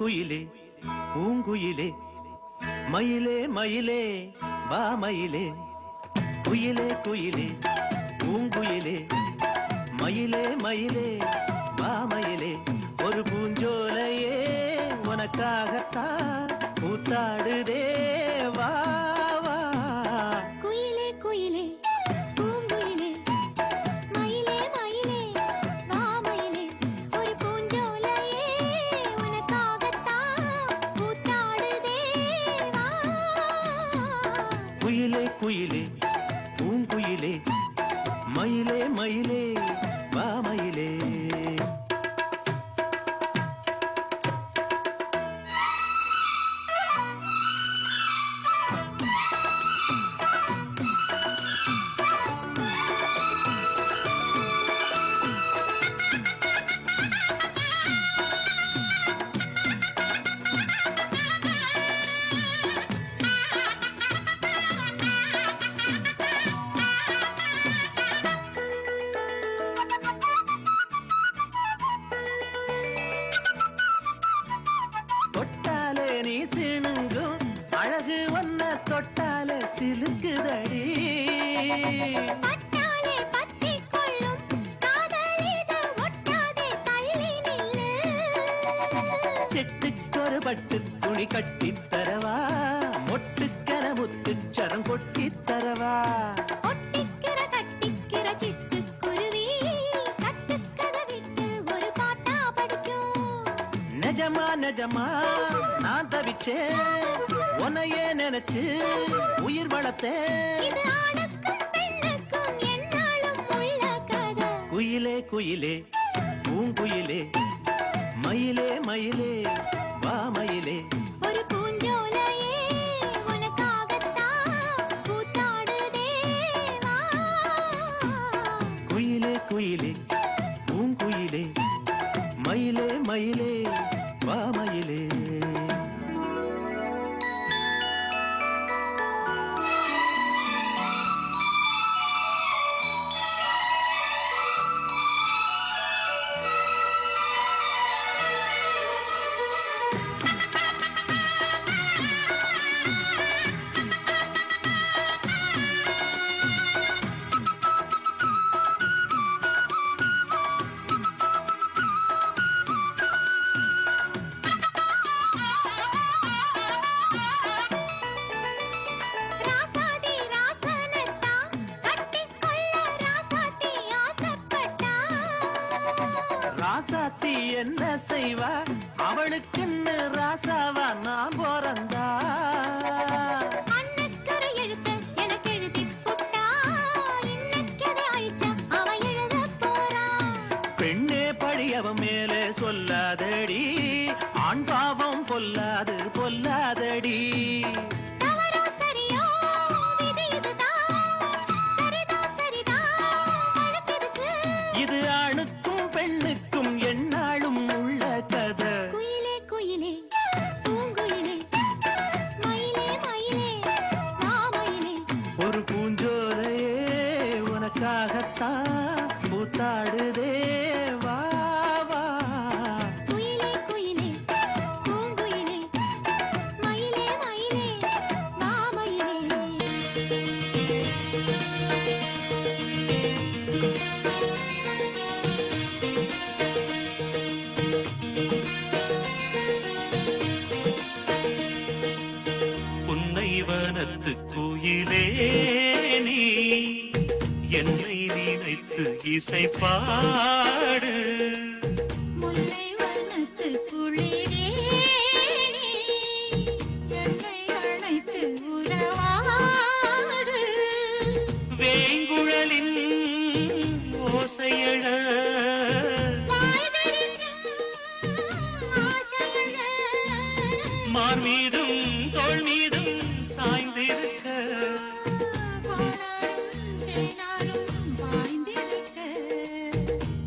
குயிலே பூங்குயிலே மயிலே மயிலே வா மயிலே குயிலே குயிலே பூங்குயிலே மயிலே மயிலே வா மயிலே ஒரு பூஞ்சோலையே உனக்காகத்தான் கூத்தாடுதே வா வா குயிலே குயிலே பூங்குயிலே மயிலே மயிலே வா மயிலே ஒரு பூஞ்சோலையே உனக்காகத்தான் கூத்தாடுதே வா குயிலே குயிலே பூங்குயிலே மயிலே மயிலே வா மயிலே தொட்டாலே நீ சிணுங்கும் அழகு ஒன்ன தொட்டாலே சிலுக்குதடி பட்டாலே பத்திக் கொள்ளும் காதல் இது ஒட்டாதே தள்ளி நில்லு செட்டுக்கொரு பட்டு துணி கட்டித் தரவா மொட்டுக்கர முத்துச்சரம் கொட்டித் தரவா ஒட்டிக்கிற கட்டிக்கிற சிட்டுக்குருவி கட்டுக்கதை விட்டு ஒரு பாட்டா படிக்கும் நிஜமா நிஜமா நான் தவிச்சேன் உன்னையே நினைச்சு உயிர் வளர்த்தேன் இது ஆணுக்கும் பெண்ணுக்கும் என்னாலும் உள்ள கதை குயிலே குயிலே பூங்குயிலே மயிலே மயிலே வா மயிலே ஒரு பூஞ்சோலையே உனக்காகத்தான் கூத்தாடுதே வா குயிலே குயிலே பூங்குயிலே மயிலே மயிலே வா மயிலே ராசாதி ராசனத்தான் கட்டிக்கொள்ள ராசாத்தி ஆசைப்பட்டா ராசாத்தி என்ன செய்வா அவளுக்குன்னு ராசாவா நான் பிறந்தா அன்னைக்கொரு எழுத்து எனக்கு எழுதிப் புட்டா இன்னைக்கதை அழிச்சா அவ எழுதப் போறான் பெண்ணே பழி அவன் மேலே சொல்லாதடி ஆண் பாவம் பொல்லாது பொல்லாதடி தவறோ சரியோ விதி இதுதான் சரிதான் சரிதான் வழக்கிருக்கு இது ஆணுக்கும் பெண்ணுக்கும் எந்நாளும் உள்ள கதை குயிலே குயிலே பூங்குயிலே மயிலே மயிலே வா மயிலே ஒரு பூஞ்சோலையே உனக்காகத்தான் கூத்தாடுதே வா வா குயிலே குயிலே பூங்குயிலே மயிலே மயிலே வா மயிலே புன்னை வனத்து குயிலே நீ என்னை நினைத்து இசை பாடு முல்லை வனத்து குளிரே நீ என்னை அழைத்து உறவாடு வேங்குழலின் ஓசையழ வாய் விரிக்கும் ஆசையழ மார் மீதும் தோள் மீதும் சாய்ந்திருக்க பாலாரும் தேனாரும் பாய்ந்திருக்க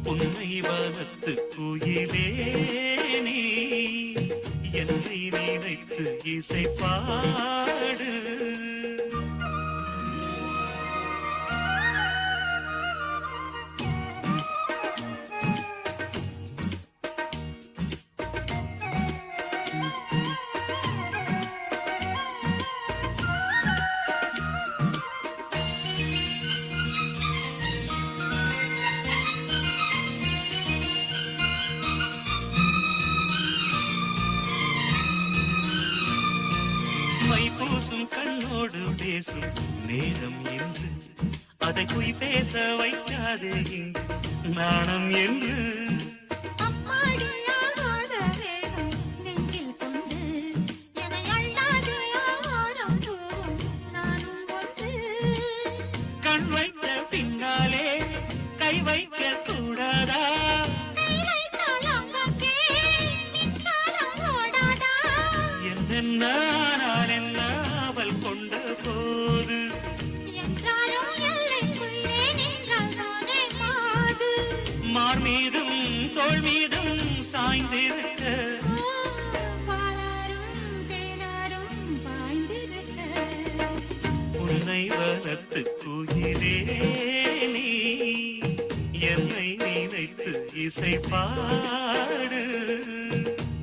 புன்னை வனத்து குயிலே நீ என்னை நினைத்து இசை பாடு கூசும் கண்ணோடு பேசும் நேரம் என்று அதை குய் பேச வைக்காதே இங்கு நாணம் என்று அம்மாடி ஆகாத வேகம் நெஞ்சில் கொண்டு என்னை அள்ளாதே ஆகாரம் தூவும் நானும் ஒன்று கண் வைத்த பின்னாலே கை வைக்க கூடாதா கை வைத்தால் அங்கங்கே மின்சாரம் ஓடாதா என்னென்ன நான் என்ன அவள் கொண்ட போது என்றாலும் எல்லைக்குள்ளே நின்றால் தானே மாது மார் மீதும் தோள் மீதும் சாய்ந்திருக்க பாலாரும் தேனாரும் பாய்ந்திருக்க உன்னை வளர்த்து குயிலே நீ என்னை நினைத்து இசை பாடு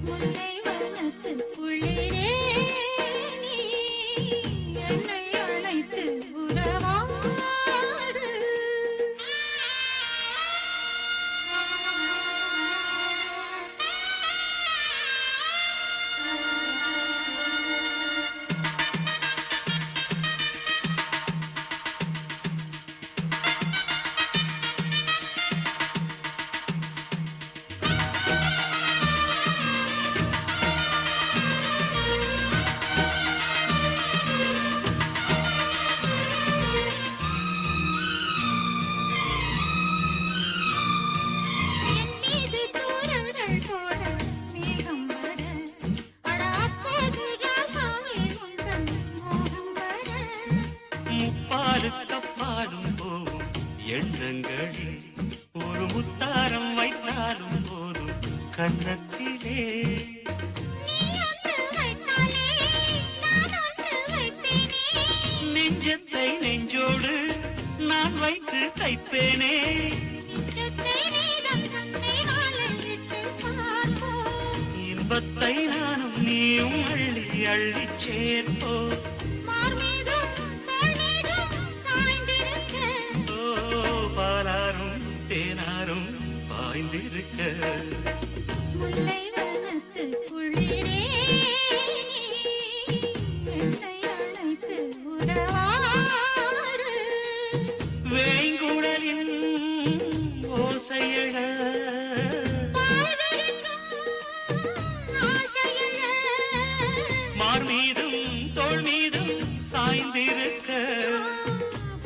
முல்லை வனத்து குளிரே நீ என்னை அழைத்து உறவாடு என் மீது தூரல்கள் போட மேகம் வர அட அப்போது ராசாவே உந்தன் மோகம் வர முப்பாலு கப்பாலும் போகும் எண்ணங்களில் ஒரு முத்தாரம் வைத்தாலும் போதும் கன்னத்திலே நீ ஒன்று வைத்தாலே நான் ஒன்று வைப்பேனே நெஞ்சத்தை நெஞ்சோடு நான் வைத்து தைப்பேனே நிஜத்தை நீதம் தன்னை வாழையிட்டு பார்ப்போம் இன்பத்தை நானும் நீயும் அள்ளி அள்ளி சேர்ப்போ மார் மீதும் தோள் மீதும் சாய்ந்திருக்க ஓ பாலாரும் தேனாரும் பாய்ந்திருக்க முல்லை வனத்து குளிரே நீ என்னை அழைத்து உறவாடு வேங்குழலின் ஓசையழ பாய்விரிக்கும் ஆசையழ மார் மீதும் தோள் மீதும் சாய்ந்திருக்க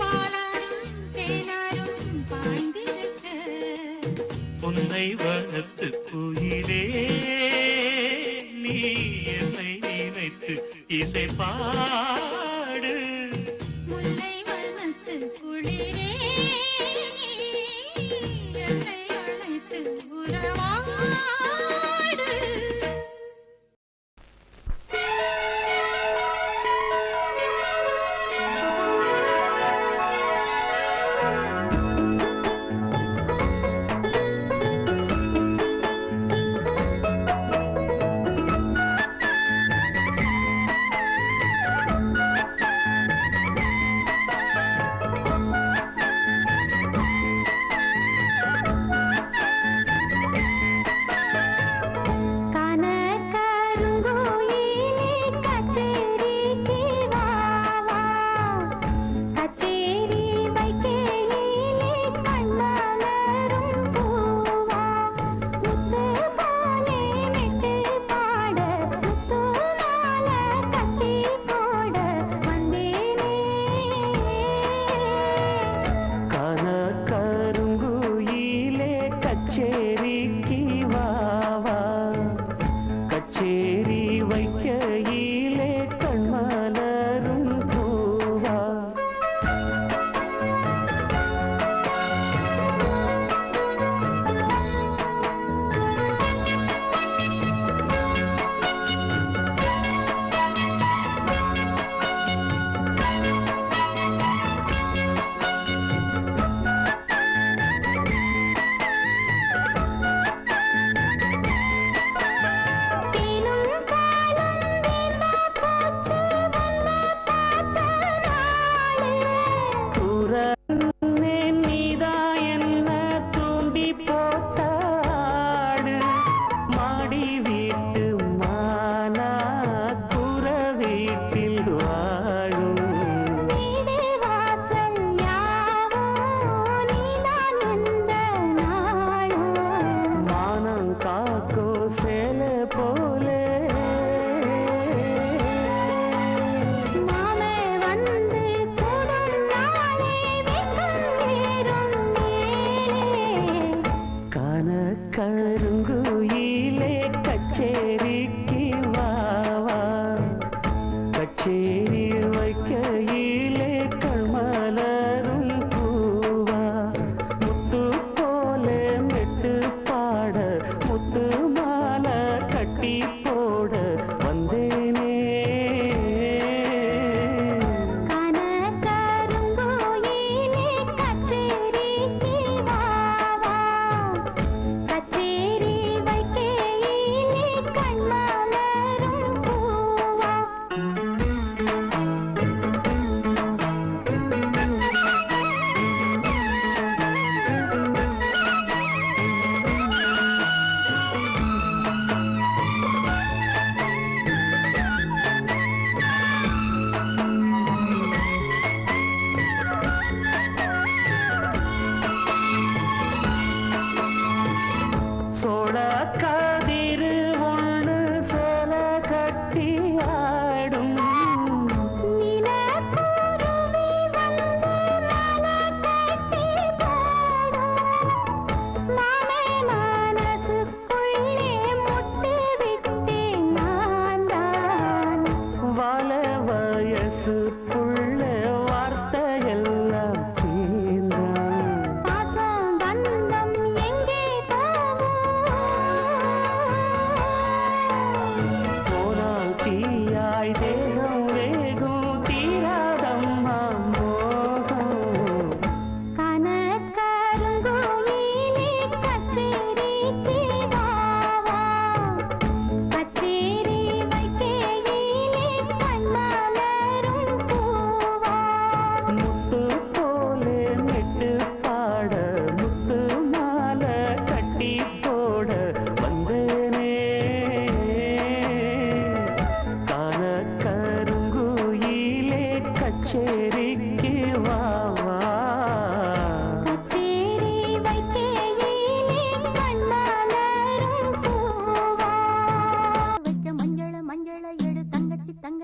பாலாரும் தேனாரும் பாய்ந்திருக்க உன்னை வளர்த்து குயிலே நீ என்னை நினைத்து இசை பாடு முல்லை வனத்து குளிரே நீ என்னை அழைத்து உறவாடு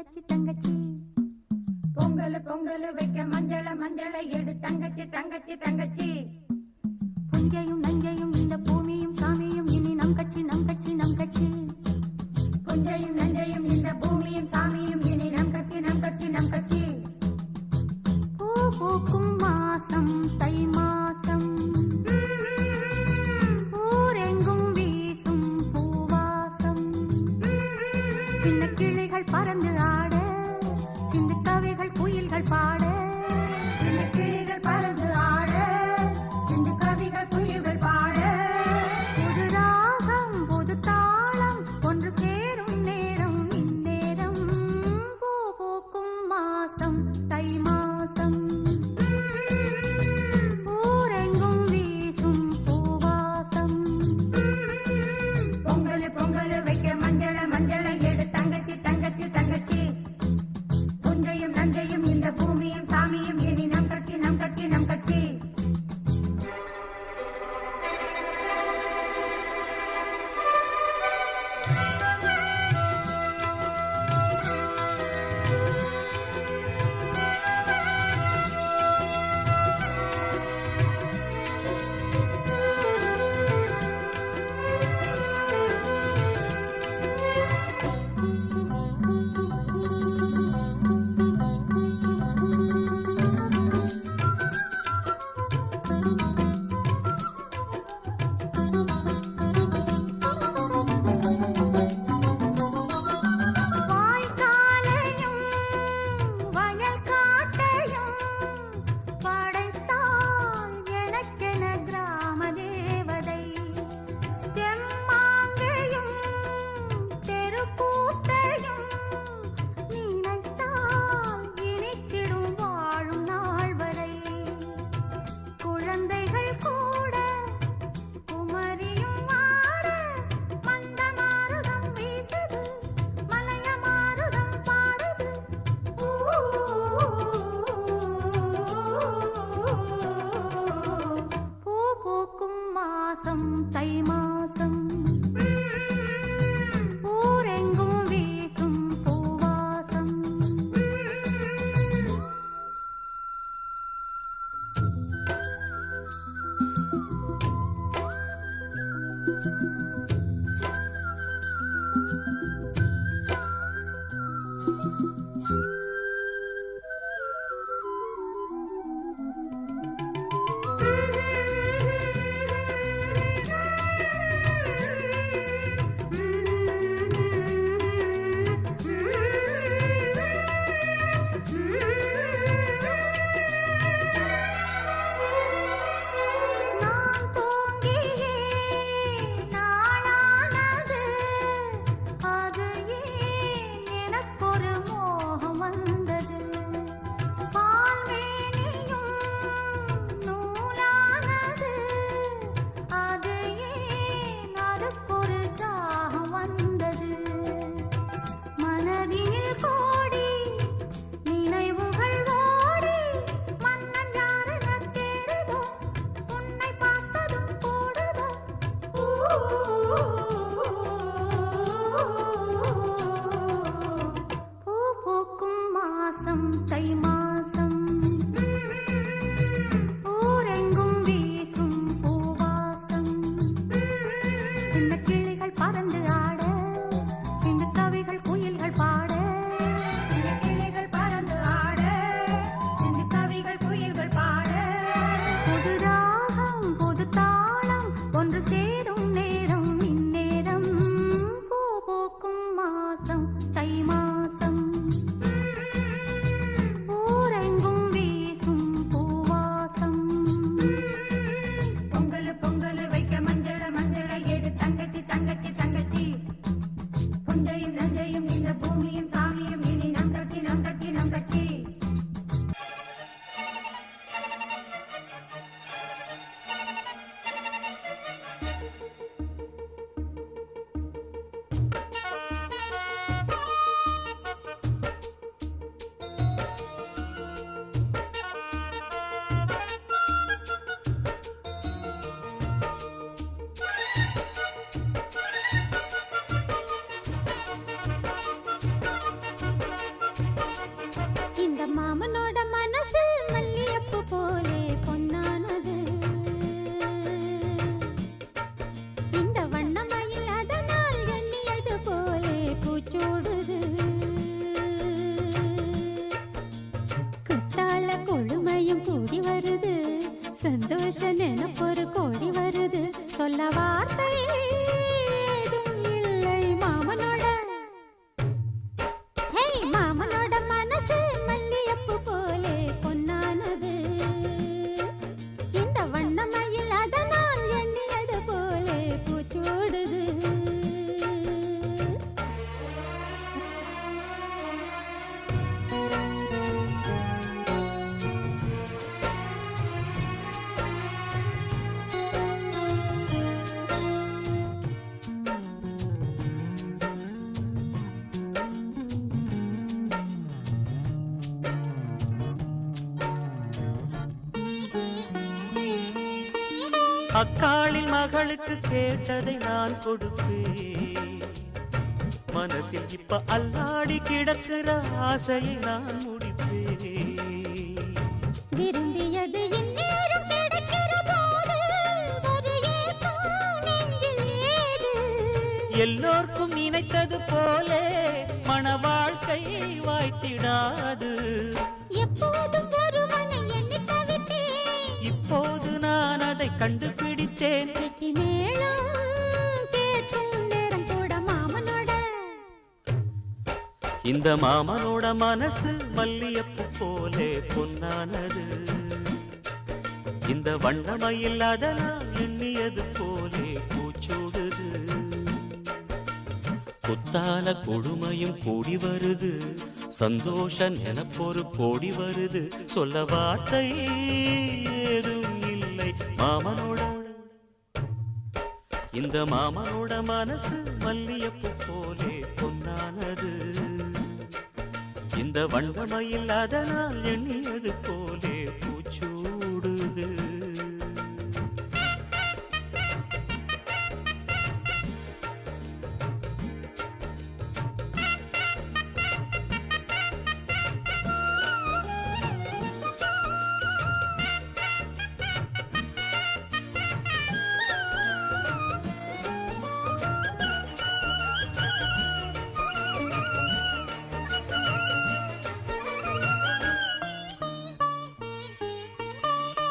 தங்கச்சி தங்கச்சி பொங்கல் பொங்கல் வைக்க மஞ்சள மஞ்சள எடு தங்கச்சி தங்கச்சி தங்கச்சி புஞ்சையும் நஞ்சையும் இந்த பூமியும் சாமியும் இனி நம் கட்சி நம் கட்சி நம் கட்சி புஞ்சையும் நஞ்சையும் இந்த பூமியும் சாமியும் இனி நம் கட்சி நம் கட்சி நம் கட்சி பூ பூக்கும் மாசம் தை மாசம் ஊரெங்கும் வீசும் பூவாசம் சின்ன கிளிகள் பறந்து ஆட சிந்து கவிகள் குயில்கள் பாட சின்ன கிளிகள் பறந்து ஆட சிந்து கவிகள் குயில்கள் பாட புது ராகம் புது தாளம் ஒன்று சேரும் நேரம் இந்நேரம் பூ பூக்கும் மாசம் தை மாசம் ஊரெங்கும் வீசும் பூவாசம் பொங்கல் பொங்கல் வைக்க மஞ்சள மஞ்சள எடு தங்கச்சி தங்கச்சி தங்கச்சி புஞ்சையும் நஞ்சையும் இந்த பூமியும் அக்காளின் மகளுக்கு கேட்டதை நான் கொடுப்பேன். மனசில் இப்ப அல்லாடி கிடக்கிற ஆசையை நான் முடிப்பேன். விரும்பியது இந்நேரம் கிடைக்கிற போது ஒரு ஏக்கம் நெஞ்சில் ஏது? எல்லோர்க்கும் நினைத்தது போலே மன வாழ்க்கை வாய்த்திடாது. எப்போதும் ஒருவனை எண்ணி தவித்தேன், இப்போது நான் அதை கண்டுபிடித்தேன். கெட்டி மேளம் கேட்கும் நேரம் கூட மாமனோட. இந்த மாமனோட மனசு மல்லியப்பு போலே பொன்னானது. இந்த வண்ணமயில் அதனால் எண்ணியது போலே பூச்சூடுது. குத்தால கொடுமையும் கூடி வருது, சந்தோஷ நினப்பொரு கோடி வருது. சொல்ல வார்த்தை ஏதும் இல்லை மாமனோட. இந்த மாமனோட மனசு மல்லியப்பு போலே பொன்னானது. இந்த வண்ணமயில் அதனால் எண்ணியது போலே பூச்சூடுது.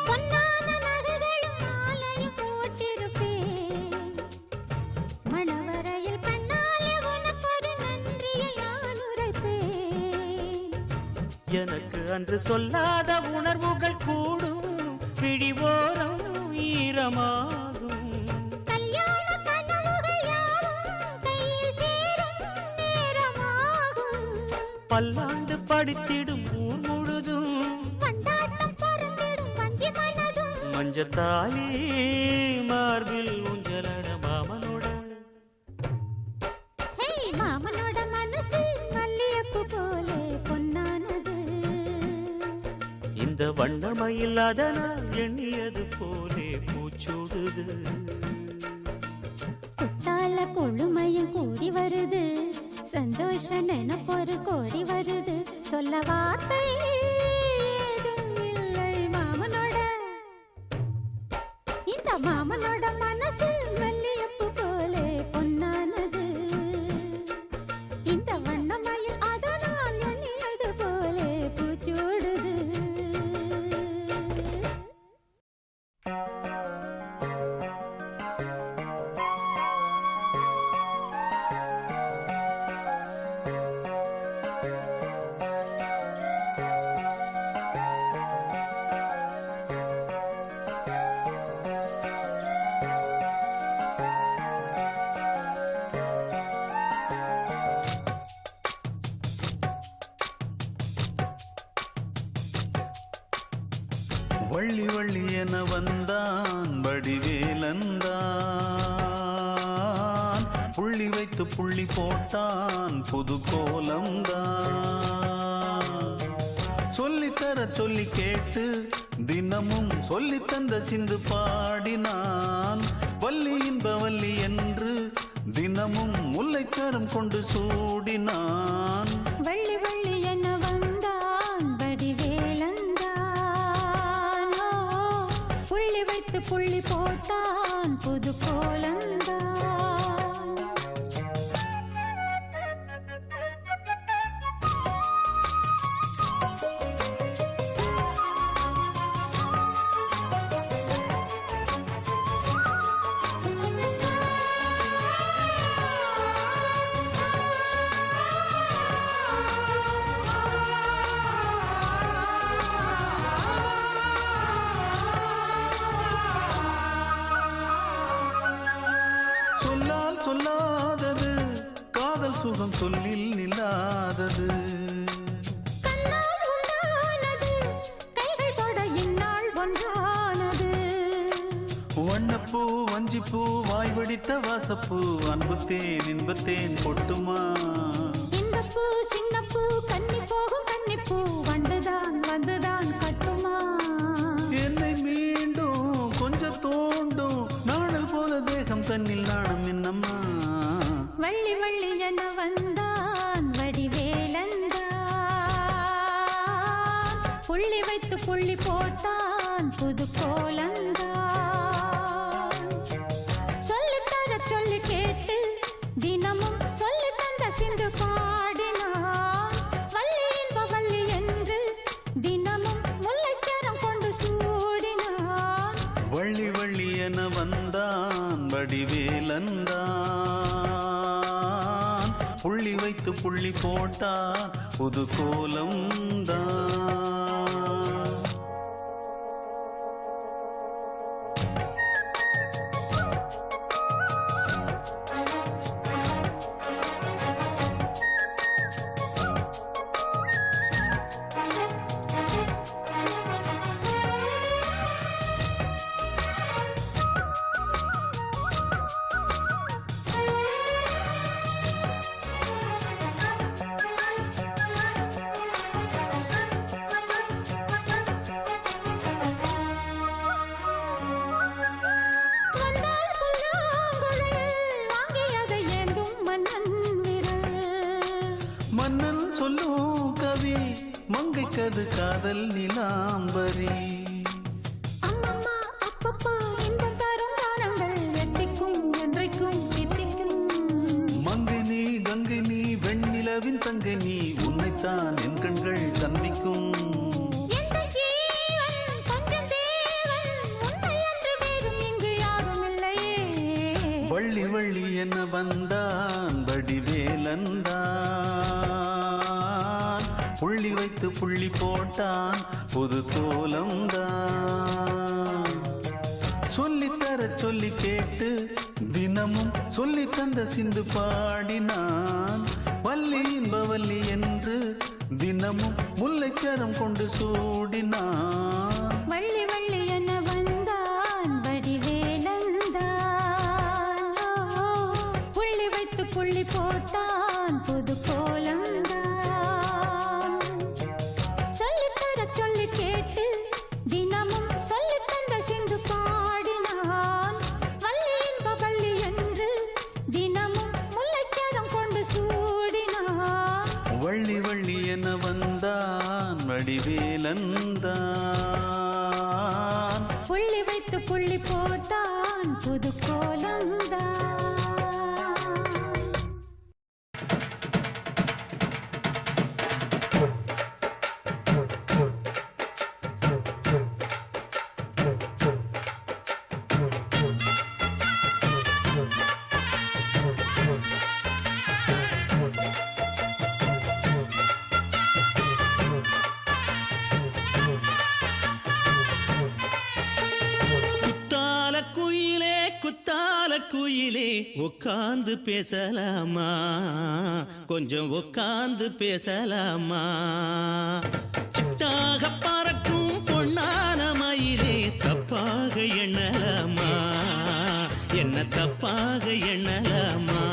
பொன்னான நகைகளும் மாலையும் போட்டிருப்பேன். மணவரையில் கண்ணாலே உனக்கொரு நன்றியை நான் உரைப்பேன். எனக்கு அன்று சொல்லாத உணர்வுகள் கூடும், பிடிவோரம் ஈரமாகும். கல்யாண கனவுகள் யாவும் கையில் சேரும் நேரமாகும். பல்லாண்டு படித்திடும் ஊர் முழுதும் கொண்டாட்டம் பறந்திடும் வஞ்சி மனதும். மஞ்சத்தாலி மார்பில் ஊஞ்சலட மாமனோட. ஹே, மாமனோட மனசு மல்லியப்பு போலே பொன்னானது. இந்த வண்ணமயில் அதனால் எண்ணியது போலே பூச்சூடுது. குத்தால கொழுமையும் கூடி வருது, சந்தோஷ நினைப்பொரு கோடி வருது. சொல்ல வார்த்தை ஏதும் இல்லை மாமனோட. இந்த மாமனோட மனசு மல்லியப்பு போலே பொன்னானது. இந்த வண்ணமயில் அதனால் எண்ணியது போலே பூச்சூடுது. வள்ளி வள்ளி என வந்தான் வடிவேலந்தான், புள்ளி வைத்து புள்ளி போட்டான் புது கோலம்தான். சொல்லித்தர சொல்லி கேட்டு தினமும் சொல்லி தந்த சிந்து பாடினான். வள்ளி இன்ப வள்ளி என்று தினமும் முல்லைச்சரம் கொண்டு சூடினான். வள்ளி வள்ளி என்ன வந்தான் வடிவேலந்தான், புள்ளி வைத்து புள்ளி போட்டான் புது கோலந்தான். சொல்லால் சொல்லாதது காதல் சுகம் சொல்லில் நில்லாதது. கண்ணால் உண்டானது கைகள் தொட இந்நாள் ஒன்றானது. வண்ணப்பூ வஞ்சிப்பூ வாய் வெடித்த வாசப்பூ அன்புத்தேன் இன்பத்தேன் பொட்டுமா. இந்த பூ சின்ன பூ கன்னி போகும் கன்னிப்பூ வண்டுதான் வந்துதான் கட்டுமா. என்னை மீண்டும் கொஞ்சம் தோண்டும் கண்ணில் நாணம் என்னம்மா வள்ளி வள்ளி என வந்தான் வடிவேலந்தான் புள்ளி வைத்து புள்ளி போட்டான் புது கோலந்தான் சொல்லித்தர சொல்லி கேட்டு தினமும் சொல்லி தந்த சிந்து பாடினான் வள்ளி இன்ப வள்ளி என்று தினமும் முல்லைச்சரம் கொண்டு சூடினான் வள்ளி வள்ளி என வந்தான் வடிவேலந்தான் புள்ளி வைத்து புள்ளி போட்டான் புது கோலம்தான் மன்னன் சொல்லும் கவி மங்கைக்கது காதல் நிலாம்பரி அம்மம்மா அப்பப்பா இன்பம் தரும் காலங்கள் வெட்டிக்கும் என்றைக்கும் தித்திக்கும் மங்கை நீ கங்கை நீ வெண்ணிலவின் தங்கை நீ உன்னைத்தான் என் கண்கள் சந்திக்கும் எந்த ஜீவன் கொஞ்சம் தேவன் உன்னை அன்று வேறும் இங்கு யாரும் இல்லையே வள்ளி வள்ளி என வந்தான் வடிவேலந்தான் புள்ளி வைத்து புள்ளி போட்டான் புது கோலம்தான் சொல்லித்தர சொல்லி கேட்டு தினமும் சொல்லி தந்த சிந்து பாடினான் வள்ளி இன்ப வள்ளி என்று தினமும் முல்லைச்சரம் கொண்டு சூடினான் வள்ளி வள்ளி என வந்தான் வடிவேலந்தான் புள்ளி வைத்து புள்ளி போட்டான் புது கோலம்தான் சொல்லித்தர சொல்லி கேட்டு தினமும் சொல்லி தந்த சிந்து பாடினான் வள்ளி இன்ப வள்ளி என்று தினமும் முல்லைச்சரம் கொண்டு சூடினான் வள்ளி வள்ளி என வந்தான் வடிவேலந்தான் புள்ளி வைத்து புள்ளி போட்டான் புது கோலம்தான் குத்தால குயிலே உட்கார்ந்து பேசலாமா கொஞ்சம் உட்கார்ந்து பேசலாமா சிட்டாக பறக்கும் பொன்னான மயிலே தப்பாக எண்ணலாமா என்ன தப்பாக எண்ணலாமா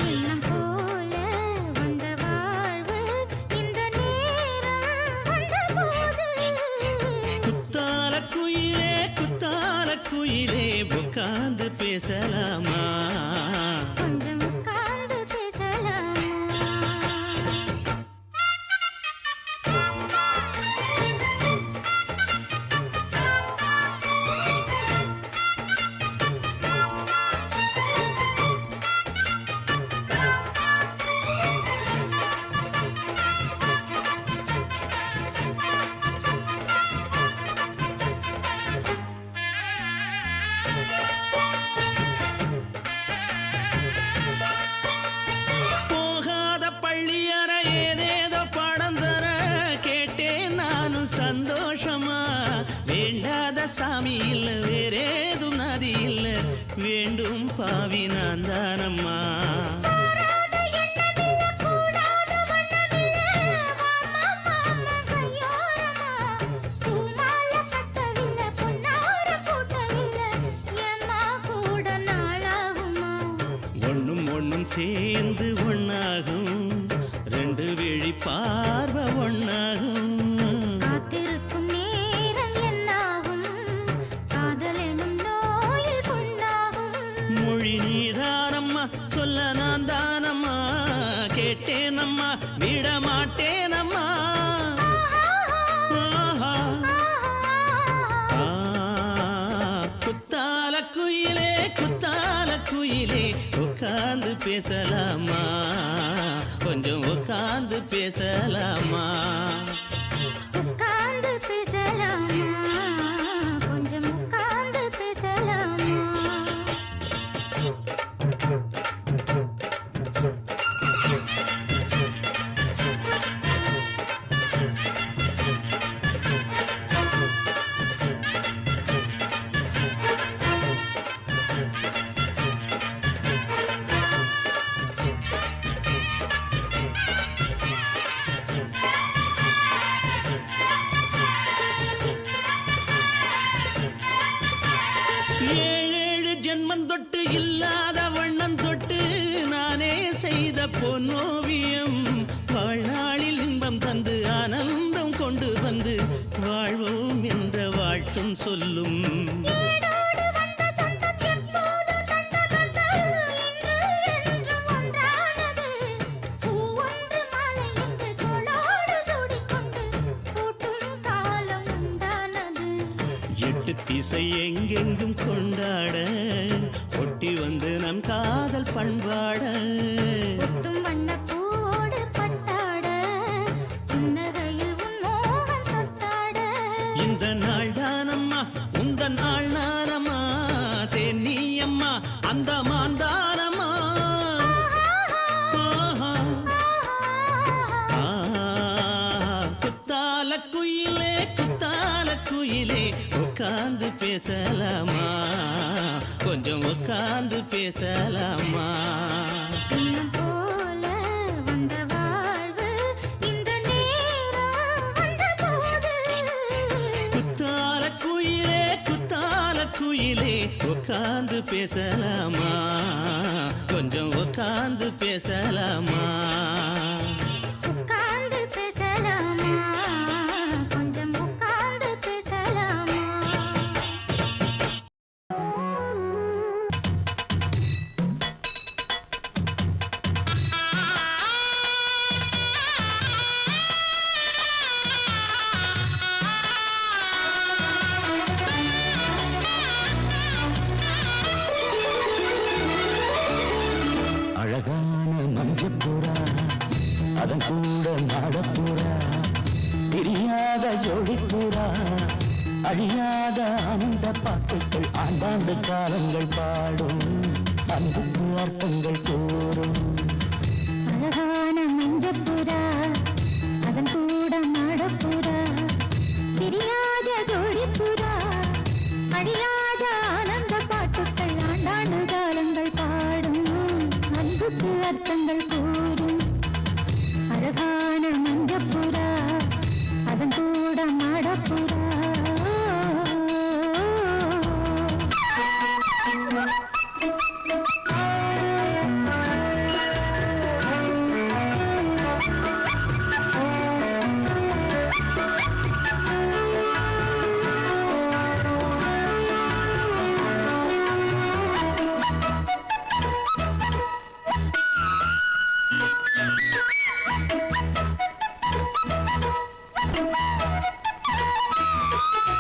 எண்ணம் போல வந்த வாழ்வு இந்த நேரம் வந்தபோது குத்தால குயிலே உட்கார்ந்து பேசலாமா கொஞ்சம் உட்கார்ந்து பேசலாமா சந்தோஷமா வேண்டாத சாமி இல்ல வேறேதும் நதி இல்ல வேண்டும் பாவி நான் தானம்மா ஒண்ணும் ஒண்ணும் சேர்ந்து ஒன்னாகும் ரெண்டு விழி பார்வை ஒன்னாகும் காத்திருக்கும் நேரம் என்னாகும் காதல் எனும் நோயில் புண்ணாகும் விட மாட்டேனம்மா. ஆஹா. குத்தால குயிலே குத்தால குயிலே உட்கார்ந்து பேசலாமா, கொஞ்சம் உட்கார்ந்து பேசலாமா. உட்கார்ந்து பேசலாமா, கொஞ்சம் உட்கார்ந்து பேசலாமா. ஏழேழு ஜென்மம் தொட்டு இல்லாத வண்ணம் தொட்டு நானே செய்த பொன்னோவியம், வாழ்நாளில் இன்பம் தந்து ஆனந்தம் கொண்டு வந்து வாழ்வோம் என்ற வாழ்த்தும் சொல்லும். ஏடோடு வந்த சொந்தம் எப்போது தந்த பந்தம் இன்று என்றும் ஒன்றானது. பூ ஒன்று மாலை இன்று தோளோடு சூடிக்கொண்டு பூட்டும் காலம் உண்டானது. எட்டு திசை எங்கெங்கும் கொண்டாட ஒட்டி வந்து நம் காதல் பண்பாட. ஒட்டும் வண்ணப் பூவோடு பட்டாட புன்னகையில் உன் மோகம் தொட்டாட. இந்த நாள் தானம்மா உந்த நாள் நானம்மா, தேனி அம்மா அந்த மாந்தானம்மா. ஆஹா. குத்தால குயிலே குத்தால குயிலே உட்கார்ந்து பேசலாமா, கொஞ்சம் உட்கார்ந்து பேசலாமா. இன்னும் போல வந்த வாழ்வு இந்த நேரம் வந்தபோது. குத்தால குயிலே குத்தால குயிலே உட்கார்ந்து பேசலாமா, கொஞ்சம் உட்கார்ந்து பேசலாமா. உட்கார்ந்து பேசலாமா, கொஞ்சம் உட்கார்ந்து பேசலாமா. அழகான மஞ்சப்புறா அதன் கூட நாடப்புறா, பிரியாத ஜோடிப்புறா, அழியாத ஆனந்த பாட்டுக்கள் ஆண்டாண்டு காலங்கள் பாடும், அன்புக்கு அர்த்தங்கள் கூறும். அழகான மஞ்சப்புறா அதன் கூட மாடப்புறா, பிரியாத ஜோடிப்புறா, அழியாத ஆனந்த பாட்டுக்கள் ஆண்டாண்டு காலங்கள் பாடும், அன்புக்கு அர்த்தங்கள் கூறும். அழகான மஞ்சப்புறா அதன் கூட மாடப்புறா.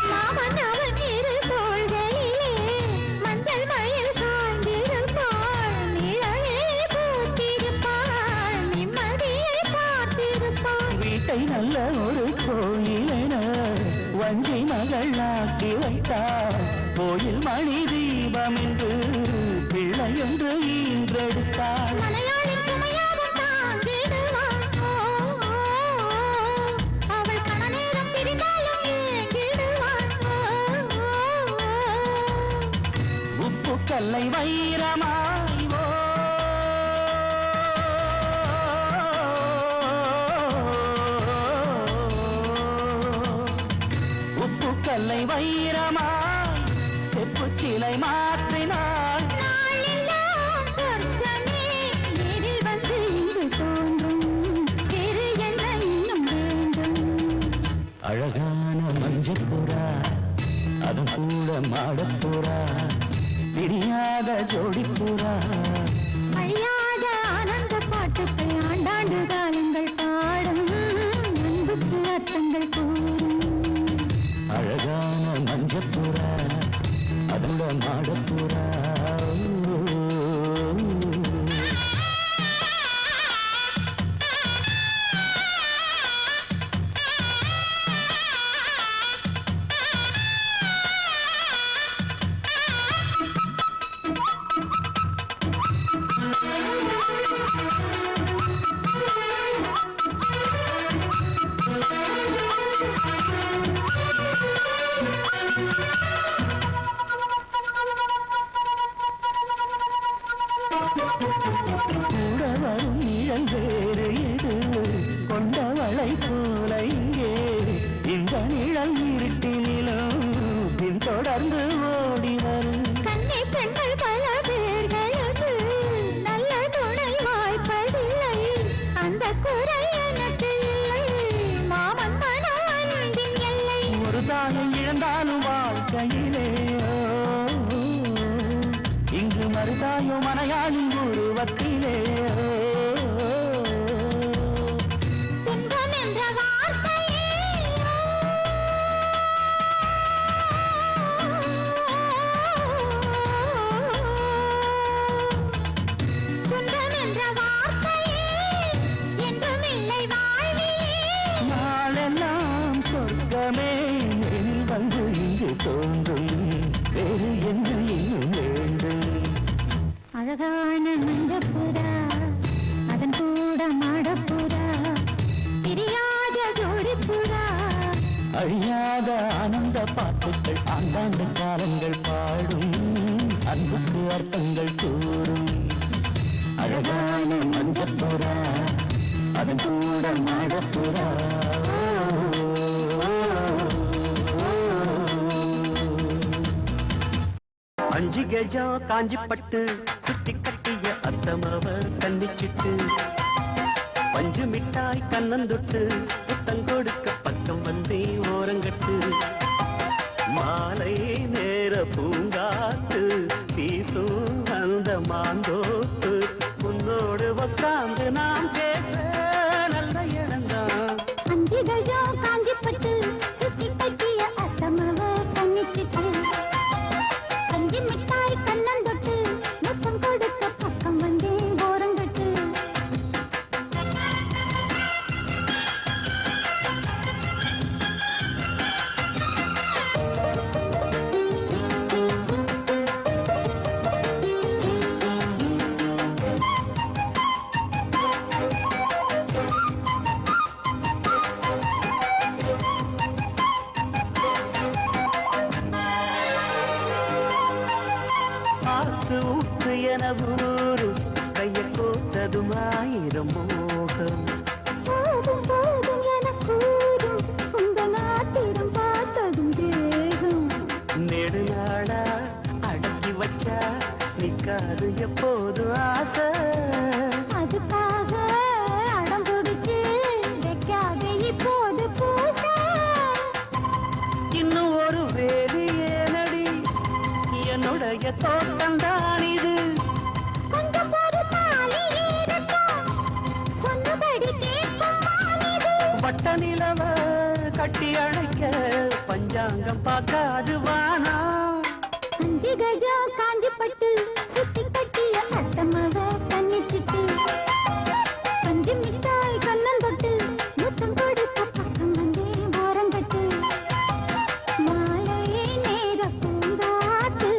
மாமன் அவன் இரு தோள்களிலே மஞ்சள் மயில் சாய்ந்திருப்பாள், நிழலே பூத்திருப்பாள், நிம்மதியை பார்த்திருப்பாள். வீட்டை நல்ல ஒரு கோயிலென வஞ்சி மகள் ஆக்கி வைத்தார், கோயில் மணி தீபம் என்று பிள்ளையொன்று ஈன்றெடுத்தாள். மலையாளின் சுமையாவும் தாங்கிடுவாள். ஓ, ஓ, ஓ. அவள் கணநேரம் பிரிந்தாலும் ஏங்கிடுவாள். ஓ, ஓ, ஓ. உப்பு கல்லை வைரமாய் உப்பு கல்லை வைரமாய் செப்பு சிலை மாற்றினாள். நாளெல்லாம் சொர்க்கமே நேரில் வந்து இங்கு தோன்றும், வேறு என்ன இன்னும் வேண்டும். அழகான மஞ்சப்புறா அதன் கூட மாடப்புறா, பிரியாத ஜோடிப்புறா, அழியாத ஆனந்த பாட்டுக்கள் ஆண்டாண்டு காலங்கள் மாடப்புறா அஞ்சு கஜம் காஞ்சி பட்டு சுத்தி கட்டிய அத்தமவ கண்ணிச்சிட்டு பஞ்சு மிட்டாய் கண்ணந்தொட்டு புத்தம் கொடுக்க பக்கம் வந்தே ஓரங்கட்டு மாலை நேர பூங்காத்து வீசும் அந்த மாந்தோப்பு உன்னோடு உக்காந்து நாம் பேச நல்ல இடம்தான் அஞ்சுகையோ காஞ்சிப்பட்டு சுத்தி கட்டிய அத்தமவ கண்ணிச்சிட்டு பஞ்சு மிட்டாய் கண்ணந்தொட்டு முத்தம் கொடுக்க பக்கம் வந்தே ஓரங்கட்டு ஆத்து ஊத்து என ஊரு கைய கோத்ததும் ஆயிரம் மோகம் போதும் போதும் என கூறும் உங்கள் ஆத்திரம் பார்த்ததும் தேகம் நெடுநாளா அடக்கி வச்சா நிக்காது எப்போது ஆசை அதுக்காக அடம் பிடிச்சு வைக்காதே இப்போது பூச இன்னும் ஒரு வேலி ஏனடி என்னுடைய தோட்டம்தான் இது கொஞ்சம் ஒரு தாலி ஏறட்டும் சொன்னபடி கேட்கும் மாலிது வட்ட நிலவ கட்டி அணைக்க பஞ்சாங்கம் பார்க்காது வானா அஞ்சு கஜா காஞ்சிப்பட்டு சுத்தி கட்டிய அத்தமவ கண்ணிச்சிட்டு பஞ்சு மிட்டாய் கண்ணந்தொட்டு முத்தம் கொடுக்க பக்கம் வந்தே ஓரங்கட்டு மாலை நேர பூங்காத்து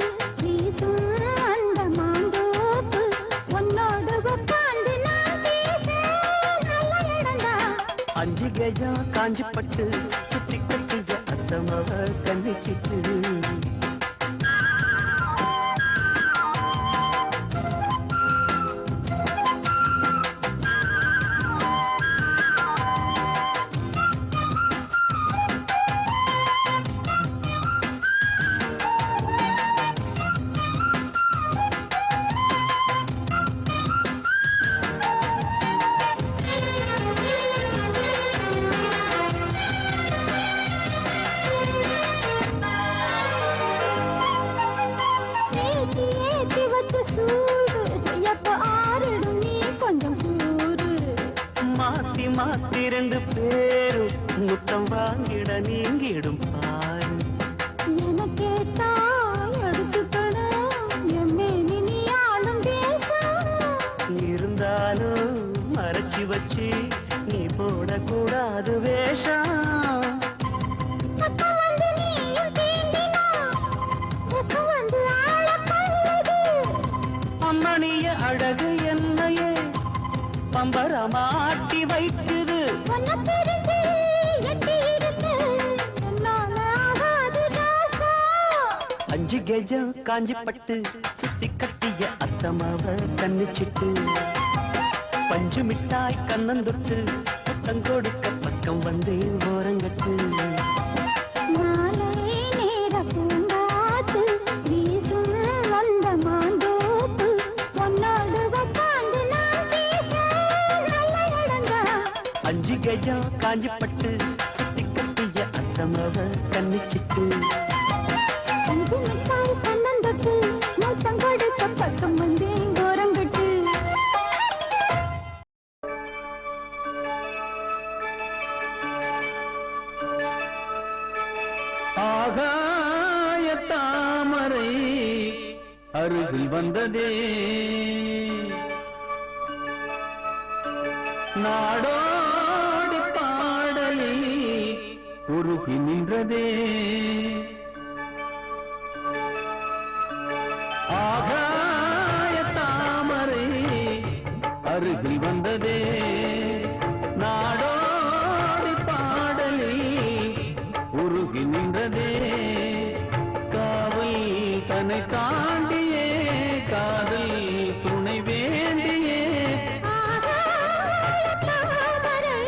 வீசும் அந்த மாந்தோப்பு உன்னோடு உட்கார்ந்து நான் பேச நல்ல இடம்தான் அஞ்சு கஜம் காஞ்சி பட்டு சுத்தி கட்டிய அத்தமவ கண்ணிச்சிட்டு ஏத்தி ஏத்தி வச்ச சூடு எப்ப ஆறிடும் நீ கொஞ்சம் கூறு மாத்தி மாத்தி ரெண்டு பேரும் முத்தம் வாங்கிட நீங்கிடும் பாரு எனக்கேத்தா எடுத்துக்கணும் எம்மேனி நீ ஆளும் தேசம் இருந்தாலும் மறைச்சி வச்சு நீ போடக்கூடாது வேஷம் அப்ப வந்து நீயும் தீண்டினா எப்ப வந்து ஆள கொல்லுது அம்மணிய அழகு என்னையே பம்பரமாட்டி வைக்குது உன்னை பிரிஞ்சு எட்டி இருக்கு என்னால ஆகாது ராசா அஞ்சு கெஜம் காஞ்சி பட்டு சுத்தி கட்டிய அத்தமாவ கண்ணிச்சிட்டு பஞ்சு மிட்டாய் கண்ணந்தொட்டு புத்தம் கொடுக்க பக்கம் வந்தே ஓரங்கட்டு மாலை நேர பூங்காத்து வீசும் அந்த மாந்தோப்பு உன்னோடு உட்கார்ந்து நான் பேச நல்ல இடம்தான் அஞ்சு கெஜம் காஞ்சி பட்டு சுத்தி கட்டிய அத்தமாவ கண்ணிச்சிட்டு பஞ்சு மிட்டாய் கண்ணந்தொட்டு முத்தம் கொடுக்க பக்கம் வந்தே ஓரங்கட்டு ஆகாய தாமரை அருகில் வந்ததே நாடோடி பாடலில் உருகி நின்றதே ஆகாய தாமரை அருகில் வந்ததே நாடோடி பாடலில் உருகி நின்றதே காவல் தன்னை தாண்டியே காதல் துணை வேண்டியே ஆகாய தாமரை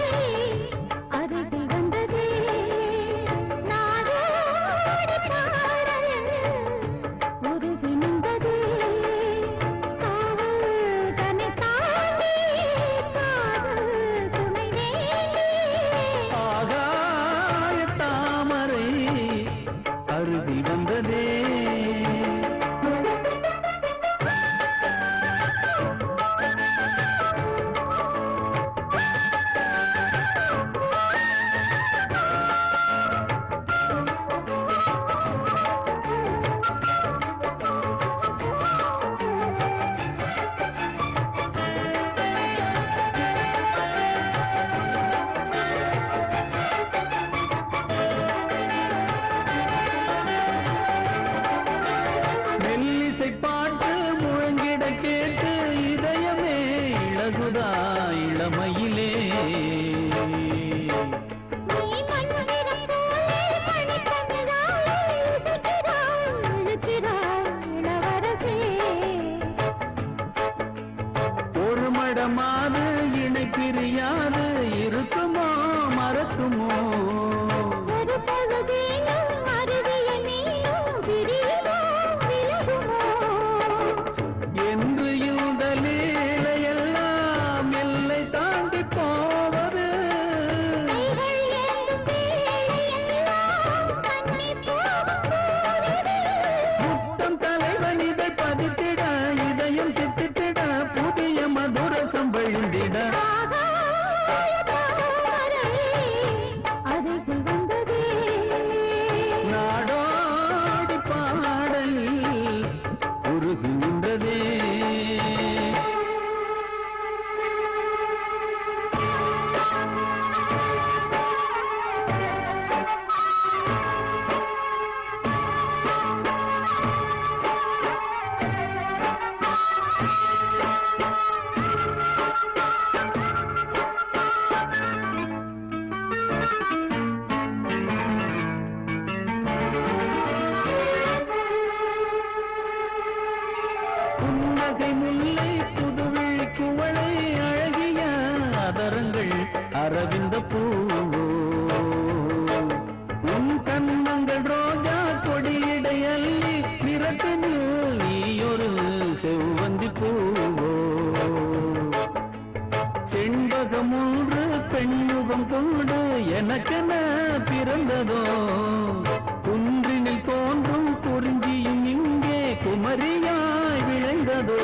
அரவிந்த பூவோ உன் கண்ணங்கள் ரோஜா கொடியிடையல்லி நிறத்தினில் நீயொரு செவ்வந்தி பூவோ செண்பகம் ஒன்று பெண்முகம் கொண்டு எனக்கென பிறந்ததோ குன்றினில் தோன்றும் குறிஞ்சியும் இங்கே குமரியாய் விளைந்ததோ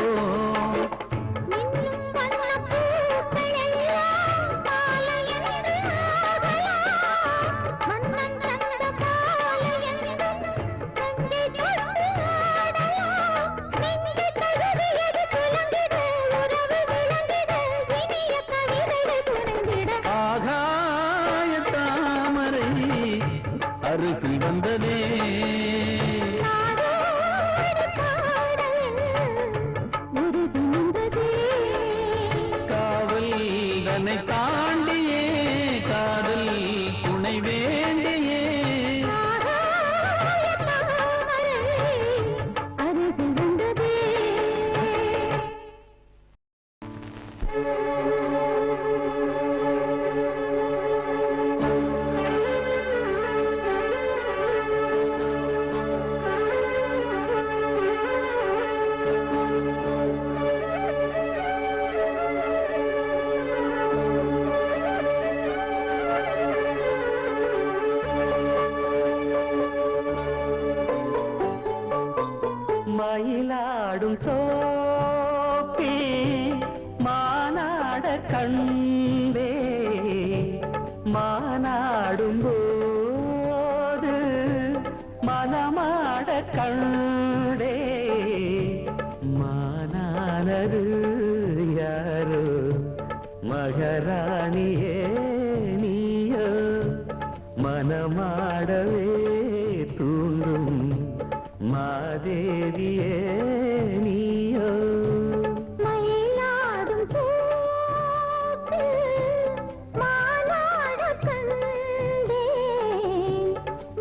மின்னும் வண்ணப் பூக்கள் எல்லாம் மாலையன்று ஆகலாம். மன்னன் தந்த பாலை என்றும் நெஞ்சை தொட்டு ஆடலாம். நெஞ்சை தழுவியது குலுங்கிட, உறவு விளங்கிட, இனிய கவிதைகள் புரிந்திட. ஆகாய தாமரை அருகில் வந்ததே நாடோடு பாடல் உருகி நின்றதே. காவல் தன்னை தாண்டியே காதல் துணை வேண்டியே ஆகாய தாமரை அருகில் வந்ததே. மயிலாடும் சோப்பி மானாட கண்டே மானாடும் போது மனமாட கண்டே மானானது யாரோ மகராணியே நீயோ மனமாடவே தூண்டும் மாதேவியே நீயோ மயிலாடும் சோப்பு மானாடக் கண்டே.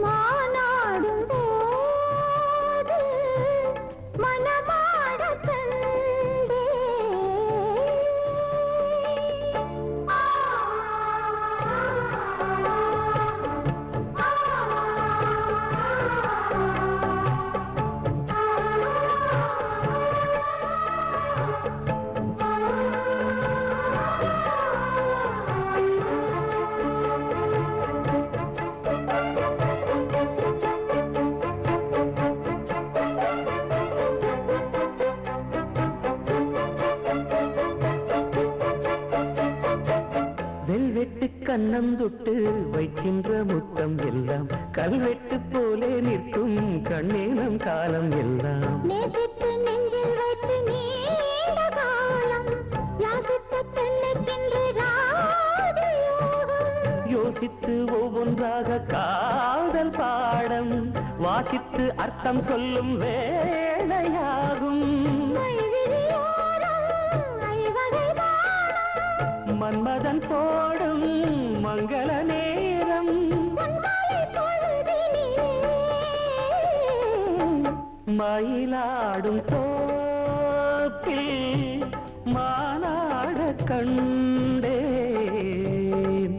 மானாடும் போது மனமாடக் கண்டே. வெல்வெட்டு கண்ணம் தொட்டு வைக்கின்ற முத்தம் எல்லாம் கல்வெட்டு போலே நிற்கும் கண்ணேனம் காலம் எல்லாம் நேசித்து நெஞ்சில் வைத்து நீண்ட காலம் யாசித்த பெண்ணுக்கென்று ராஜயோகம். யோசித்து ஒவ்வொன்றாக காதல் பாடம் வாசித்து அர்த்தம் சொல்லும் வேளையாகும் மைவிழியோரம் ஐவகை தானம். மன்மதன் போடும் மங்கள நேரம் பொன்மாலை பொழுதினிலே மயிலாடும் தோப்பில் மானாட கண்டே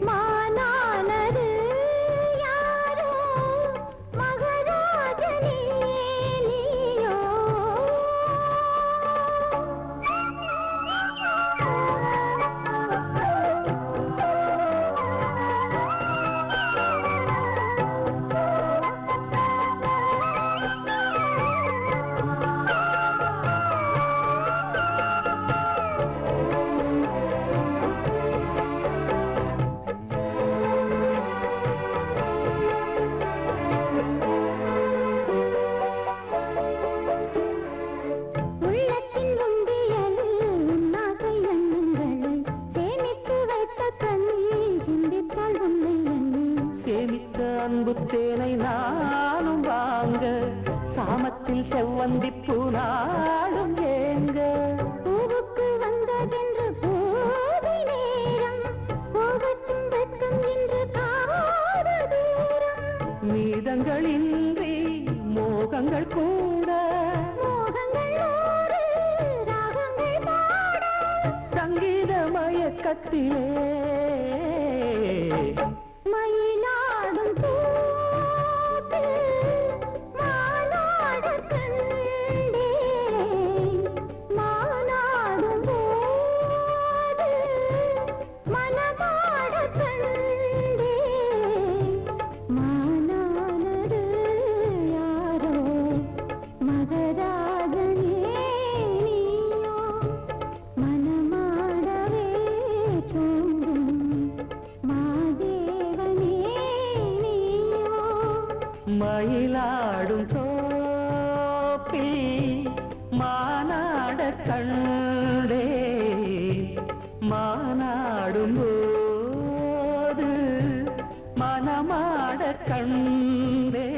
மானானது யாரோ மகராஜனே நீயோ. உள்ளத்தின் உண்டியலில் உன்னாசை எண்ணங்களை சேமித்து வைத்த கண்ணி சிந்தித்தால் உன்னை எண்ணி. சேமித்த அன்பு தேனை நானும் வாங்க சாமத்தில் செவ்வந்தி பூனாலும் ஏங்க பூவுக்கு வந்ததென்று போதை நேரம் போகட்டும் வெட்கம் என்று காத தூரம். மீதங்களின்றி மோகங்கள் கூட மோகங்கள் நூறு ராகங்கள் பாட சங்கீத மயக்கத்திலே மயிலாடும் தோப்பில் மானாட கண்டே மானாடும் போது மனமாட கண்டே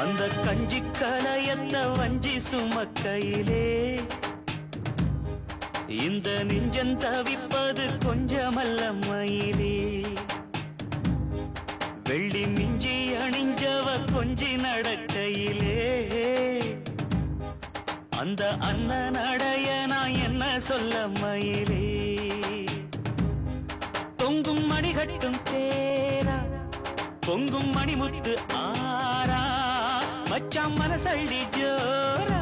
அந்த கஞ்சி கலையத்த வஞ்சி சுமக்கையிலே இந்த நெஞ்சம் தவிப்பது கொஞ்சமல்ல மயிலே வெள்ளி மிஞ்சி அணிஞ்சவ கொஞ்சி நடக்கையிலே அந்த அண்ணன் அடைய நான் என்ன சொல்ல மயிலே தொங்கும் மணிகட்டும் தேரா பொங்கும் மணிமுத்து ஆரா மச்சான் மனசள்ளி ஜோரா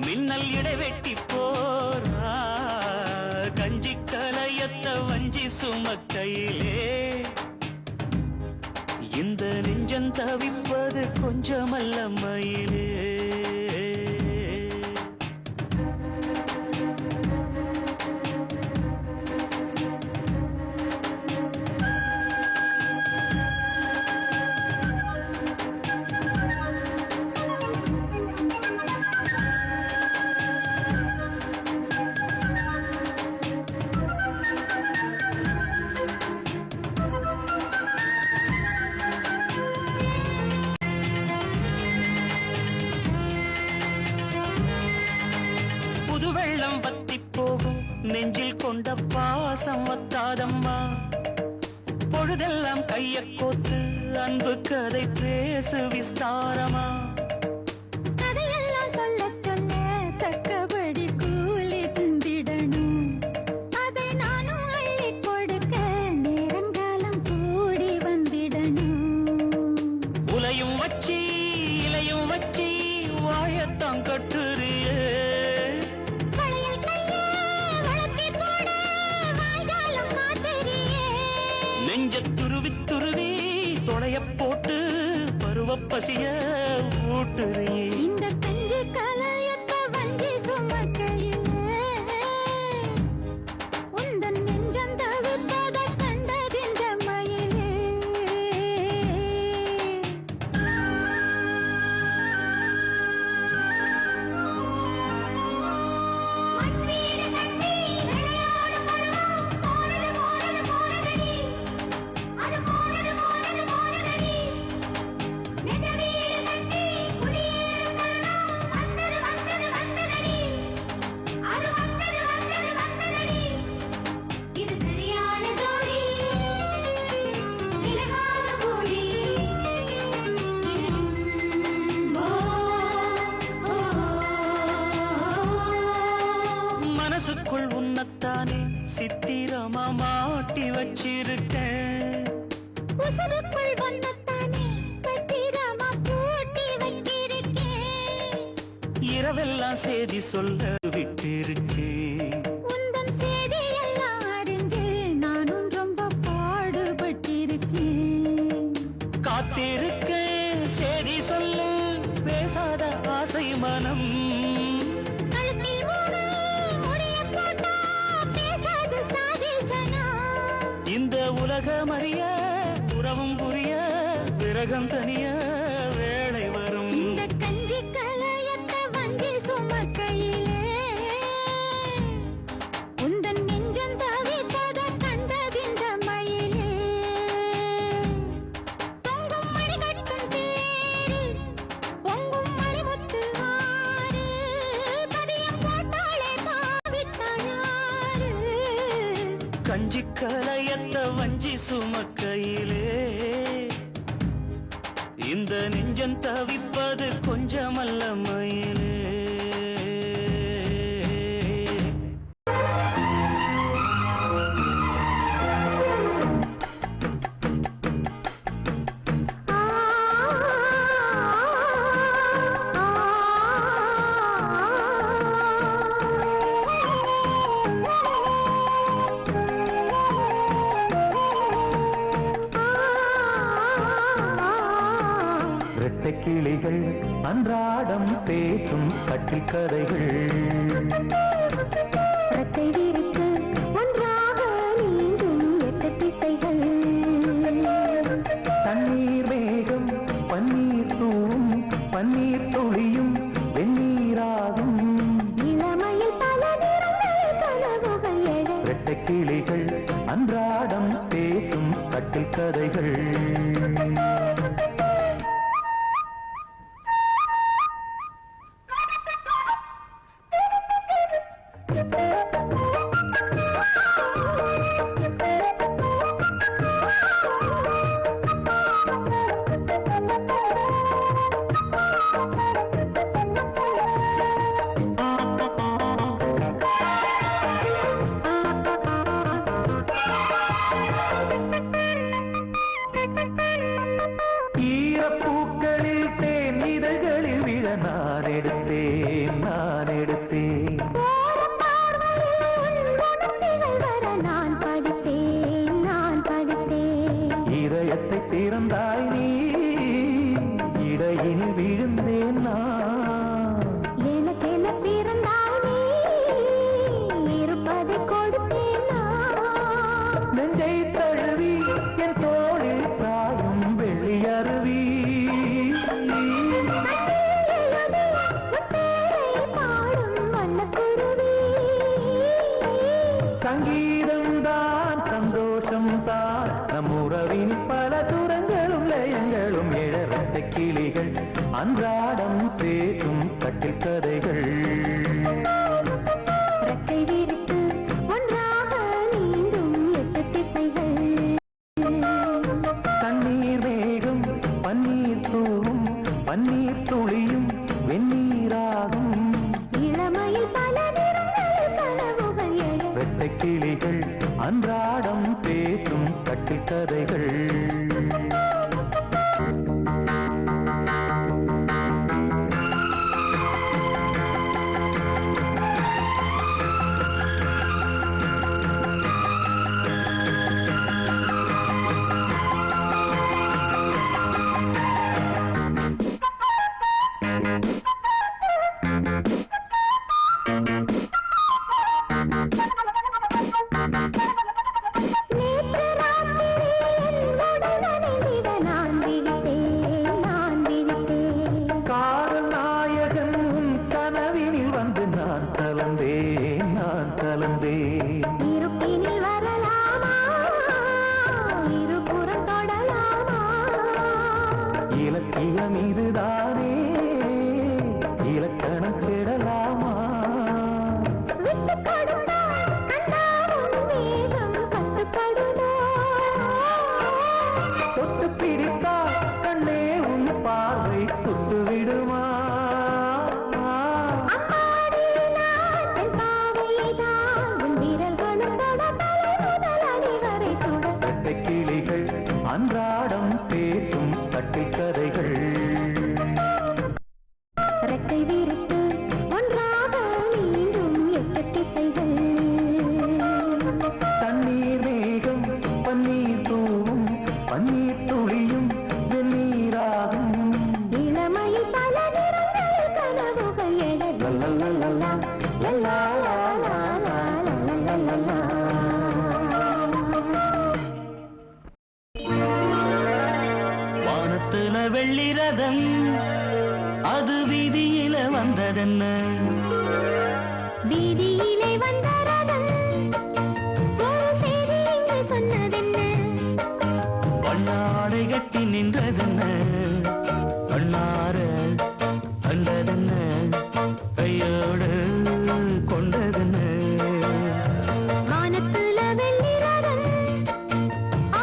மின்னல் இடைவெட்டி போரா கஞ்சி கலையத்த வஞ்சி சுமக்கையிலே இந்த நெஞ்சம் தவிப்பது கொஞ்சமல்ல மயிலே வெள்ளம் பத்தி போகும் நெஞ்சில் கொண்ட பாசம் வத்தாதம்மா பொழுதெல்லாம் கைய கோத்து அன்பு கதை பேசு விஸ்தாரமா கதையெல்லாம் சொல்ல சொல்ல தக்கபடி கூலி திந்திடணும் அதை நானும் அள்ளி கொடுக்க நேரங்காலம் கூடி வந்திடணும் உலையும் வச்சி இலையும் வச்சி வாயத்தான் கட்டுறியே நெஞ்ச துருவி துருவி தொடைய போட்டு பருவ பசிய ஊட்டுறியே இந்த கஞ்சி கலையத்த வஞ்சி சுமக்கையிலே உந்தன் நெஞ்சம் தவிப்பத கண்டதின்ற மயிலே மனசுக்குள் உன்னத்தானே சித்திரமா மாட்டி வச்சிருக்கேன் உசுருக்குள் வண்ணத்தானே பத்திரமா பூட்டி வச்சிருக்கேன் இரவெல்லாம் செய்தி சொல்ல விட்டிருக்கேன் உந்தன் செய்தியெல்லாம் அறிஞ்சு நானும் ரொம்ப பாடுபட்டிருக்கேன் காத்திருக்கேன் செய்தி சொல்லு பேசாத ஆசை மனம் கழுத்தில் மூணு முடிய போட்டா பேசாது சாதிசனம் இந்த உலகம் அறிய உறவும் புரிய விரகம் தனிய வேளை வரும் இந்த கஞ்சி கலையத்த வஞ்சி சுமக்கையிலே உந்தன் நெஞ்சம் தவிப்பத கண்டதின்ற மயிலே தொங்கும் மணிகட்டும் தேரு பொங்கும் மணிமுத்து ஆறு பதியம் போட்டாளே பாவித்தாயாரு கஞ்சி கலையத்த வஞ்சி சுமக்கையிலே இந்த நெஞ்சம் தவிப்பது கொஞ்சமல்ல மயிலே இரட்டை கிளிகள் அன்றாடம் பேசும் கட்டில் கதைகள். ரெக்கை விரித்து ஒன்றாக நீங்கும் 8 திசைகள். தண்ணீர் மேகம் பன்னீர் தூவும் பன்னீர் துளியும் வெந்நீராகும். இளமையில் பல நிறங்கள் கனவுகள் எழ. இரட்டை கிளிகள் அன்றாடம் பேசும் கட்டில் கதைகள். ஈரப்பூக்களில் தேன் இதழ்களில் விழ நான் எடுத்தேன் நான் எடுத்தேன். நான் படித்தேன் நான் படித்தேன். இதயத்தை திறந்தாய் நீ இடையினில் விழுந்தேன் நான். எனக்கென பிறந்தாய் நீ இருப்பதை கொடுத்தேன் நான். நெஞ்சை தழுவி என் தோளில் சாயும் வெள்ளி அருவி. சங்கீதம் தான் சந்தோஷம் தான் நம் உறவின் பல தூரங்களும் லயங்களும் இழந்த கிளிகள் அன்றாடம் பேசும் கட்டில் கதைகள். ரெக்கை விரித்து ஒன்றாக நீந்தும் 8 திசைகள். தண்ணீர் மேகம் பன்னீர் தூவும் பன்னீர் துளியும் வெந்நீராகும். இளமையில் பல நிறங்கள் கனவுகள் எழ. இரட்டை கிளிகள் அன்றாடம் பேசும் கட்டில் கதைகள். நேற்று ராத்திரி என்னுடன் நனைந்திட நான் விழித்தேன் நான் விழித்தேன். காதல் நாயகன் உன் கனவினில் வந்து நான் கலந்தேன் நான் கலந்தேன். இருப்பினில் வரலாமா இருபுறம் தொடலாமா. இலக்கியம் இதுதானே இலக்கணம் கெடலாமா. விட்டு கொடுத்தால் கண்ணாவும் வேகம் கட்டுப்படுதோ. தொட்டு பிடித்தால் கண்ணே உன் பார்வை சுட்டு விடுமா. அம்மாடி நாட்டின் பாவைதான் உன் விரல்களும் தொட தலை முதல் அடி வரை சுட. இரட்டை கிளிகள் அன்றாடம் பேசும் கட்டில் கதைகள். ரெக்கை விரித்து ஒன்றாக நீந்தும் 8 திசைகள். தண்ணீர் மேகம் பன்னீர் தூவும் பன்னீர் துளியும் வெந்நீராகும். இளமையில் பல நிறங்கள் கனவுகள் எழ. லல்லல்லல்லா, லல்லா, லா, லா, லா, லல்லல்லல்லா. வானத்துல வெள்ளி ரதம் அது வீதியில வந்ததென்ன. வீதியிலே வந்த ரதம் ஒரு செய்தி இங்கு சொன்னதென்ன. வண்ணாடை கட்டி நின்றதென்ன. கண்ணார கண்டதென்ன கையோடு கொண்டதென்ன. வானத்துல வெள்ளி ரதம்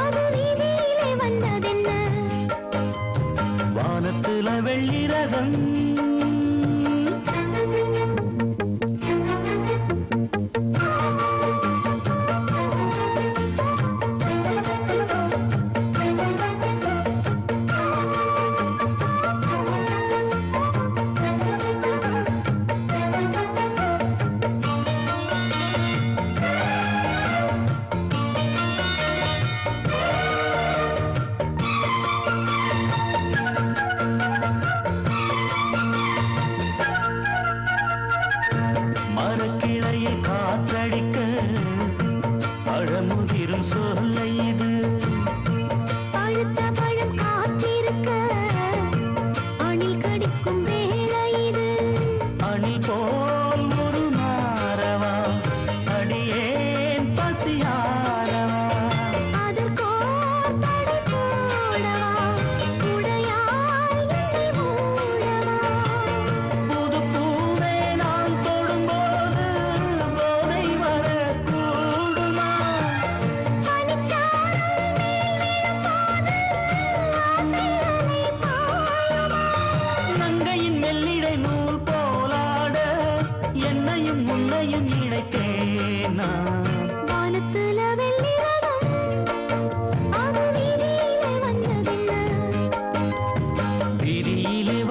அது வீதியிலே வந்ததென்ன. வானத்துல வெள்ளி ரதம்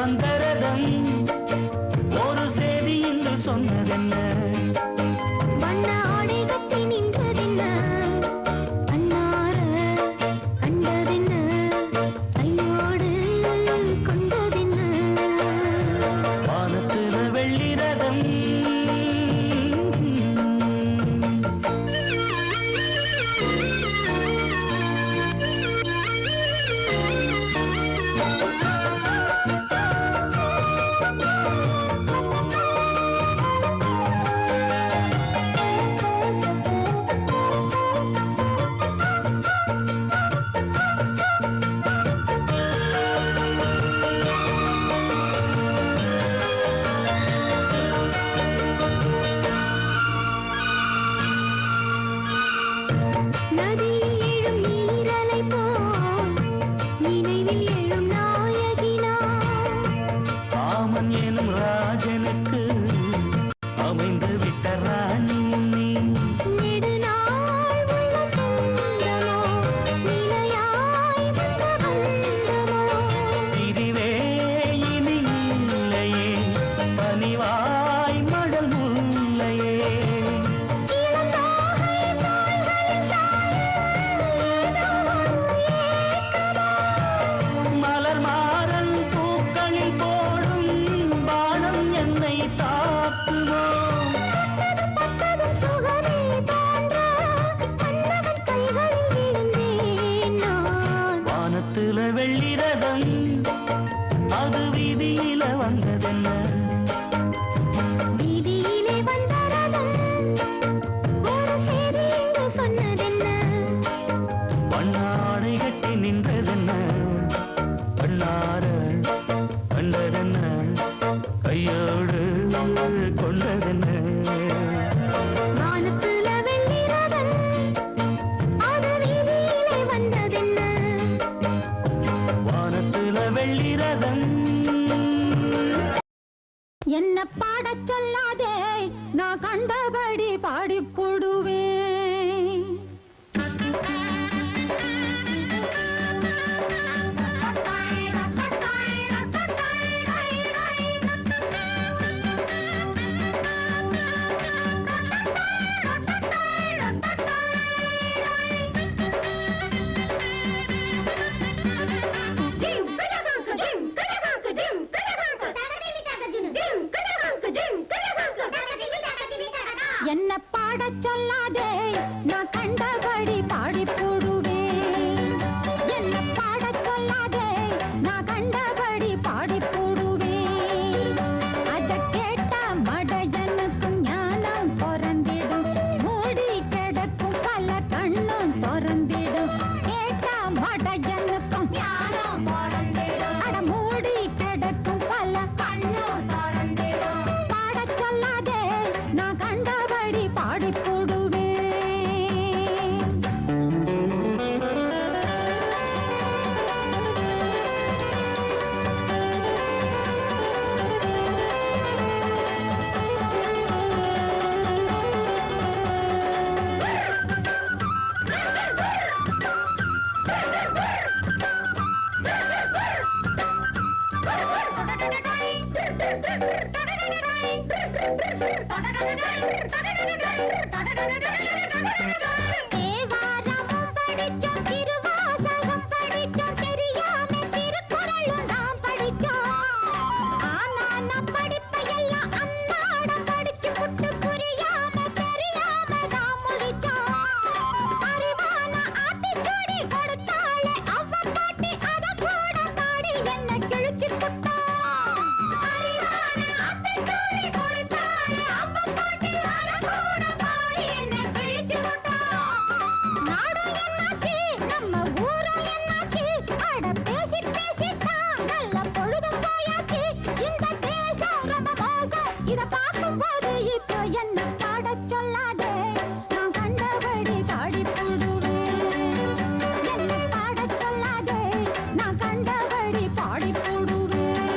வந்தரதம் ஒரு செய்தி இன்று சொன்னதென்ன வண்ண ஆடை கட்டி நின்றதென்ன அன்னார கண்டதென்ன கையோடு கொண்டதென்ன வானத்துல வெள்ளி ரதம் நதியில் எழும் நீரலை போல் நினைவில் எழும் நாயகினா ராமன் எனும் ராஜனுக்கு அமைந்து விட்ட ராணி நீ நெடுநாள் உள்ள சொந்தமோ நிலையாய் வந்த பந்தமோ பிரிவே இனி இல்லையே பனிவாய் மடல் முல்லையே இளந்தோகை தோள்களில் மலர் மாறன் பூக்களில் போடும் பானம் என்னை தாக்குமோ பட்டதும் சுகமே தோன்ற மன்னவன் கைகளில் விழுந்தேன் நான் வானத்துல வெள்ளி ரதம் அது வீதியில வந்ததென்ன வீதியிலே வந்த ரதம் ஒரு செய்தி இங்கு சொன்னதென்ன வண்ணாடை கட்டி நின்றதென்ன கண்ணார கண்டதென்ன கையோடு கொண்டதென்ன வானத்துல வெள்ளி ரதம் அது வீதியிலே வந்ததென்ன வானத்துல வெள்ளி ரதம் என்ன பாடச் சொல்லாதே நான் கண்டபடி பாடிப் போடுவேன் என்ன பாடச் சொல்லாதே நான் கண்டபடி பாடிப் போடுவேன் என்ன பாடச் சொல்லாதே நான் கண்டபடி பாடிப் போடுவேன் அதக் கேட்ட மடையனுக்கும் ஞானம் பொறந்திடும் மூடி கிடக்கும் பல கண்ணும் பொறந்திடும் கேட்ட மடையனுக்கும் ஞானம் பொறந்திடும் அட மூடி கிடக்கும் பல கண்ணும் பொறந்திடும் பாடச் சொல்லாதே நான் கண்டபடி பாடிப் போடுவேன் தேவாரமும் படிச்சோம் திருவாசகம் படிச்சோம் தெரியாம திருக்குறளும் நாம் படிச்சோம் ஆனா நம் படிப்பையெல்லாம் அன்னாடம் படிச்சு புட்டு புரியாம தெரியாம நாம் முடிச்சோம் அறிவான ஆத்திச்சூடி கொடுத்தாளே அவ பாட்டி அத கூட பாடி என்ன கிழிச்சு புட்டோம் அறிவான ஆத்திச்சூடி கொடுத்தாளே அவ பாட்டி அத கூட பாடி என்ன கிழிச்சு புட்டோம் நாடும் என்னாச்சு நம்ம ஊரும் என்னாச்சு அட பேசி பேசித்தான் நல்ல பொழுதும் போயாச்சு இந்த தேசம் ரொம்ப மோசம் இத பார்க்கும்போது இப்போ என்ன பாடச் சொல்லாதே நான் கண்டபடி பாடிப் போடுவேன் என்ன பாடச் சொல்லாதே நான் கண்டபடி பாடிப் போடுவேன்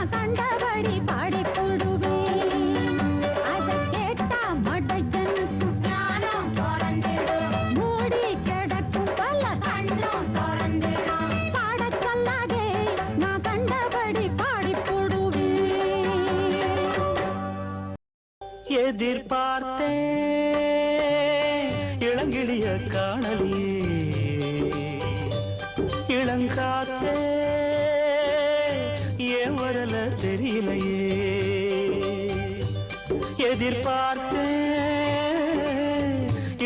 நான் கண்டபடி பாடி போடுவேன். அதை கேட்டா மடையனுக்கு ஞானம் பிறந்திடும், மூடி கிடக்கும் பல கண்ணும் திறந்திடும். பாடச் சொல்லாதே நான் கண்டபடி பாடி போடுவேன். எதிர்பார்த்தேன் இளங்கிளிய காணலியே இளங்காத்தே ஏன் வரல தெரியலையே எதிர்பார்த்தேன்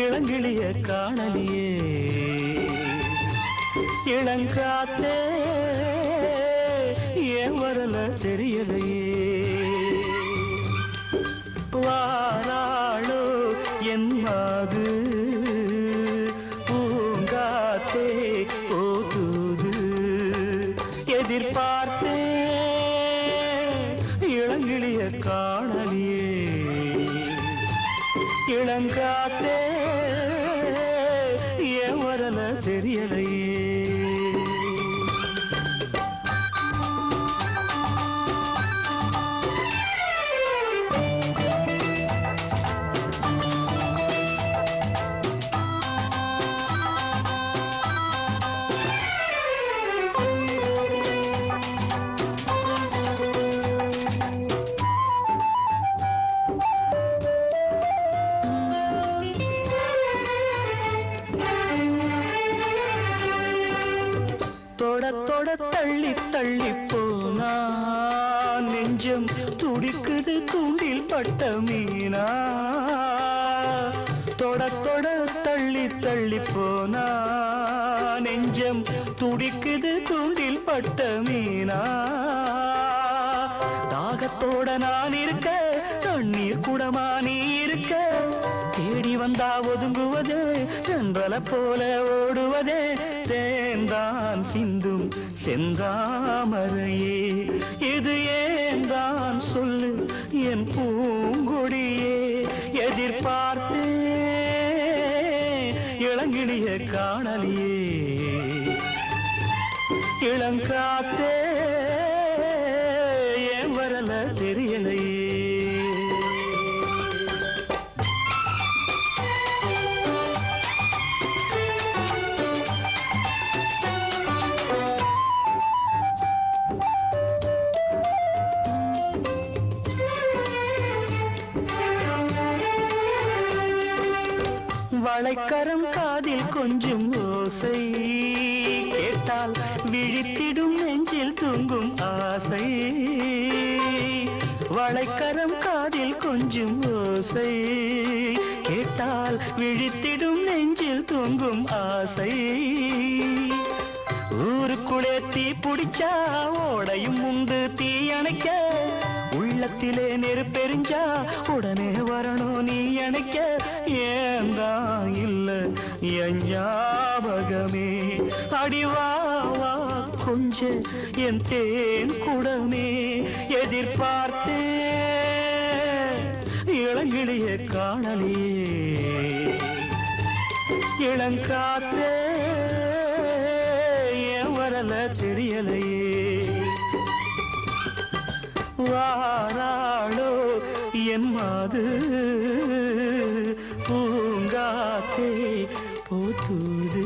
இளங்கிளிய காணலியே இளங்காத்தே ஏன் வரல தெரியலையே வாராளோ என் மாது பூங்காத்தே போகுது எதிர்பார்த்தே இளங்கிளிய காணலியே இளங்காத்தே ஏன் வரல தெரியலையே தொட தொட தள்ளி தள்ளி போனா நெஞ்சம் துடிக்குது தூண்டில் பட்ட மீனா தொட தொட தள்ளி தள்ளி போனா நெஞ்சம் துடிக்குது தூண்டில் பட்ட மீனா தாகத்தோட நான் இருக்க தண்ணீர் குடமா நீ இருக்க தேடி வந்தா ஒதுங்குவது சென்றல போல ஓடுவதே தேன்தான் சிந்தும் செந்தாமரையே இது ஏந்தான் சொல்லு என் பூங்கொடியே எதிர்பார்த்தே இளங்கிளிய காணலியே இளங்காத்தே ஏன் வரல தெரியலையே வளைக்கரம் காதில் கொஞ்சம் ஓசை கேட்டால் விழித்திடும் நெஞ்சில் தூங்கும் ஆசை வளைக்கரம் காதில் கொஞ்சம் ஓசை கேட்டால் விழித்திடும் நெஞ்சில் தூங்கும் ஆசை ஊருக்குள்ளே தீ பிடிச்சா ஓடையும் உண்டு தீ அணைக்க உள்ளத்திலே நெருப்பெரிஞ்சா உடனே வரணும் நீ அணைக்க ஏந்தா இல்ல என் ஞாபகமே அடிவாவா கொஞ்ச என் தேன் குடமே எதிர்பார்த்தே இளங்கிளிய காணலியே இளங்காத்தே ஏன் வரல தெரியலையே வாராளோ என் மாது பூங்காத்தே போத்துது